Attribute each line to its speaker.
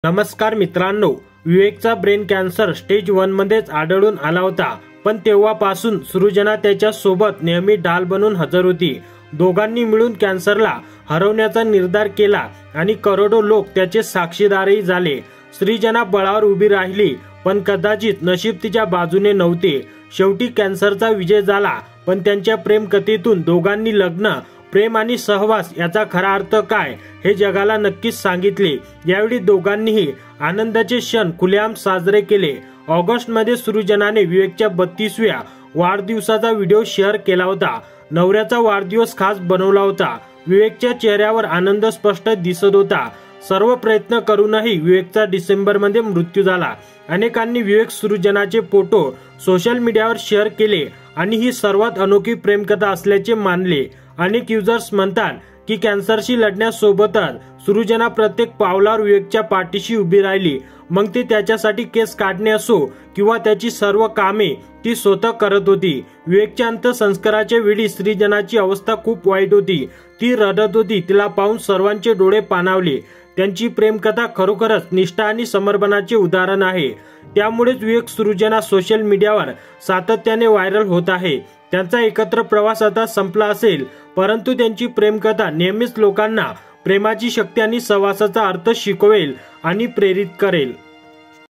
Speaker 1: नमस्कार मित्रांनो, विवेकचा brain cancer stage 1 मध्येच आढळून आला होता, पण तेव्हापासून सृजना त्याच्या सोबत नेहमी ढाल बनून हजर होती। दोघांनी मिळून कॅन्सरला हरवण्याचा निर्धार केला आणि करोडो लोक त्याचे साक्षीदारही झाले। सृजना बळावर उभी राहिली, पण कदाचित नशीब तिच्या बाजूने नव्हते। शेवटी कॅन्सरचा विजय झाला, पण त्यांच्या प्रेम कथेतून दोघांनी लग्न, प्रेम आणि सहवास याचा खरा अर्थ काय हे जगाला नक्कीच सांगितले। यावेळी दोघांनीही आनंदाचे क्षण खुलेआम साजरे केले। ऑगस्ट मध्ये सृजनाने विवेकच्या 32व्या वाढदिवसाचा व्हिडिओ शेअर केला होता। नवऱ्याचा वाढदिवस खास बनवला होता। विवेकच्या चेहऱ्यावर आनंद स्पष्ट दिसत होता। सर्व प्रयत्न करूनही विवेकचा डिसेंबर मध्ये मृत्यू झाला। अनेकांनी विवेक सृजनाचे फोटो सोशल मीडियावर शेअर केले आणि ही सर्वात अनोखी प्रेमकथा असल्याचे मानले। अनेक युजर्स म्हणतात की कॅन्सरशी लढण्यासोबतच सृजना प्रत्येक पावलावर विवेकच्या पाठीशी उभी राहिली। मग ते त्याच्यासाठी केस काढणे असो किंवा त्याची सर्व कामे ती स्वतः करत होती। विवेकच्या अंत्यसंस्काराच्या वेळी सृजनाची अवस्था खूप वाईट होती। ती रडत होती। तिला पाहून सर्वांचे डोळे पाणावले। त्यांची प्रेमकथा खरोखरच निष्ठा आणि समर्पणाचे उदाहरण आहे। त्यामुळेच विवेक सृजना सोशल मीडियावर सातत्याने व्हायरल होत आहे। त्यांचा एकत्र प्रवास आता संपला असेल, परंतु त्यांची प्रेमकथा नेहमीच लोकांना प्रेमाची शक्ती आणि सहवासाचा अर्थ शिकवेल आणि प्रेरित करेल।